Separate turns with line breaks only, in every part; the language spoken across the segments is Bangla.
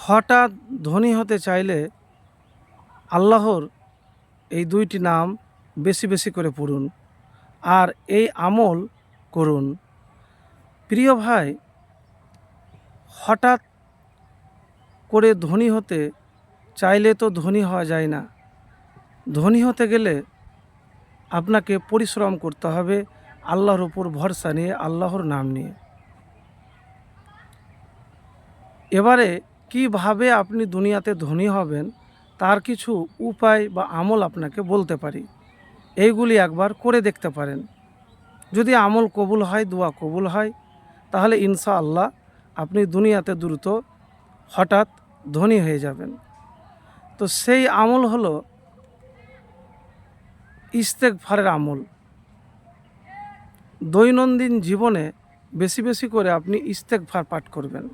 হঠাৎ ধনী হতে চাইলে আল্লাহর এই দুইটি নাম বেশি বেশি করে পড়ুন আর এই আমল করুন। প্রিয় ভাই, হঠাৎ করে ধনী হতে চাইলে তো ধনী হওয়া যায় না। ধনী হতে গেলে আপনাকে পরিশ্রম করতে হবে আল্লাহর উপর ভরসা নিয়ে, আল্লাহর নাম নিয়ে। এবারে কিভাবে আপনি দুনিয়াতে ধনী হবেন তার কিছু উপায় বা আমল আপনাকে বলতে পারি। এইগুলি একবার করে দেখতে পারেন। যদি আমল কবুল হয়, দোয়া কবুল হয়, তাহলে ইনশাআল্লাহ আপনি দুনিয়াতে দ্রুত হঠাৎ ধনী হয়ে যাবেন। তো সেই আমল হলো ইস্তেগফারের আমল। দৈনন্দিন জীবনে বেশি বেশি করে আপনি ইস্তেগফার পাঠ করবেন,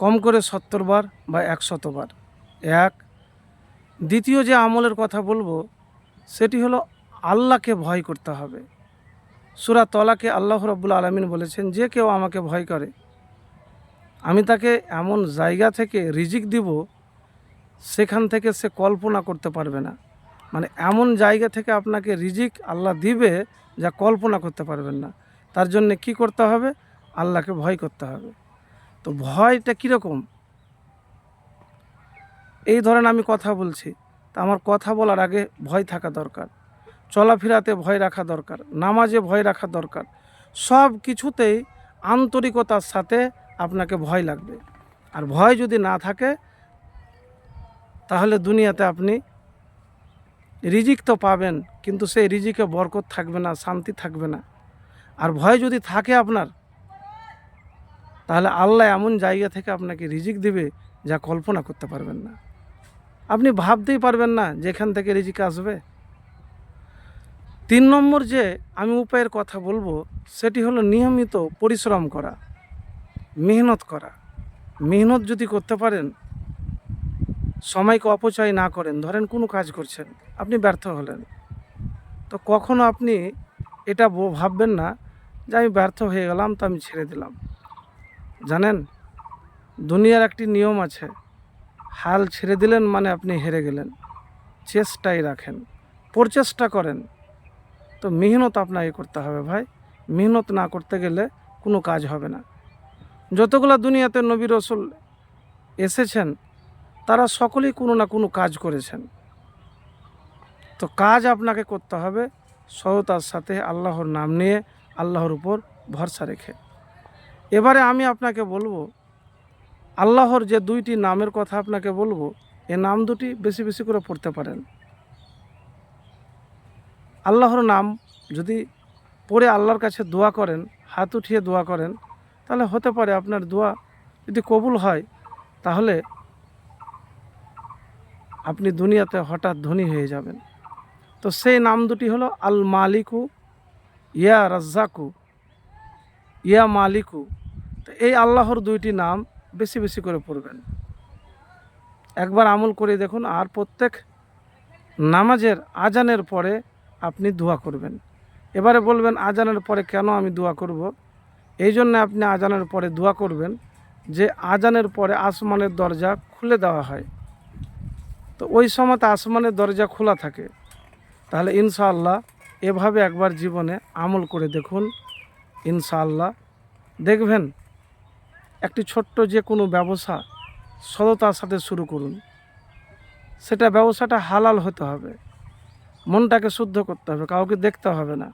কম করে 70 বার বা 100 বার। এক। দ্বিতীয় যে আমলের কথা বলবো সেটি হলো আল্লাহকে ভয় করতে হবে। সূরা তলাকে আল্লাহ রাব্বুল আলামিন বলেছেন, যে কেউ আমাকে ভয় করে আমি তাকে এমন জায়গা থেকে রিজিক দিব সেখান থেকে সে কল্পনা করতে পারবে না। মানে এমন জায়গা থেকে আপনাকে রিজিক আল্লাহ দিবে যা কল্পনা করতে পারবেন না। তার জন্য কি করতে হবে? আল্লাহকে ভয় করতে হবে। তো ভয়টা কীরকম? এই ধরেন আমি কথা বলছি, তা আমার কথা বলার আগে ভয় থাকা দরকার, চলাফেরাতে ভয় রাখা দরকার, নামাজে ভয় রাখা দরকার। সব কিছুতেই আন্তরিকতার সাথে আপনাকে ভয় লাগবে। আর ভয় যদি না থাকে তাহলে দুনিয়াতে আপনি রিজিক তো পাবেন, কিন্তু সেই রিজিকে বরকত থাকবে না, শান্তি থাকবে না। আর ভয় যদি থাকে আপনার, তাহলে আল্লাহ এমন জায়গা থেকে আপনাকে রিজিক দিবে যা কল্পনা করতে পারবেন না। আপনি ভাবতেই পারবেন না যেখান থেকে রিজিক আসবে। 3 নম্বর যে আমি উপায়ের কথা বলবো সেটি হলো নিয়মিত পরিশ্রম করা, মেহনত করা। মেহনত যদি করতে পারেন, সময়কে অপচয় না করেন, ধরেন কোনো কাজ করছেন, আপনি ব্যর্থ হলেন, তো কখনো আপনি এটা ভাববেন না যে আমি ব্যর্থ হয়ে গেলাম তো আমি ছেড়ে দিলাম। জানেন, দুনিয়ার একটি নিয়ম আছে, হাল ছেড়ে দিলেন মানে আপনি হেরে গেলেন। চেষ্টাই রাখেন, প্রচেষ্টা করেন। তো মেহনত আপনাকে করতে হবে ভাই। মেহনত না করতে গেলে কোনো কাজ হবে না। যতগুলো দুনিয়াতে নবী রাসূল এসেছেন তারা সকলেই কোনো না কোনো কাজ করেছেন। তো কাজ আপনাকে করতে হবে সততার সাথে, আল্লাহর নাম নিয়ে, আল্লাহর উপর ভরসা রেখে। এবারে আমি আপনাকে বলবো আল্লাহর যে 2টি নামের কথা আপনাকে বলবো, এই নাম দুটি বেশি বেশি করে পড়তে পারেন। আল্লাহর নাম যদি পড়ে আল্লাহর কাছে দোয়া করেন, হাত উঠিয়ে দোয়া করেন, তাহলে হতে পারে আপনার দোয়া যদি কবুল হয় তাহলে আপনি দুনিয়াতে হঠাৎ ধনী হয়ে যাবেন। তো সেই নাম দুটি হলো আল মালিকু, ইয়া রাজ্জাকু, ইয়া মালিকু। তো এই আল্লাহর 2টি নাম বেশি বেশি করে পড়বেন। একবার আমল করে দেখুন। আর প্রত্যেক নামাজের আজানের পরে আপনি দোয়া করবেন। এবারে বলবেন আজানের পরে কেন আমি দোয়া করব? এই জন্য আপনি আজানের পরে দোয়া করবেন যে আজানের পরে আসমানের দরজা খুলে দেওয়া হয়, তো ওই সময় তো আসমানের দরজা খোলা থাকে। তাহলে ইনশাআল্লাহ এভাবে একবার জীবনে আমল করে দেখুন। ইনশাআল্লাহ দেখবেন একটি ছোট্ট যে কোনো ব্যবসা সততার সাথে শুরু করুন। সেটা ব্যবসাটা হালাল হতে হবে, মনটাকে শুদ্ধ করতে হবে, কাউকে দেখতে হবে না।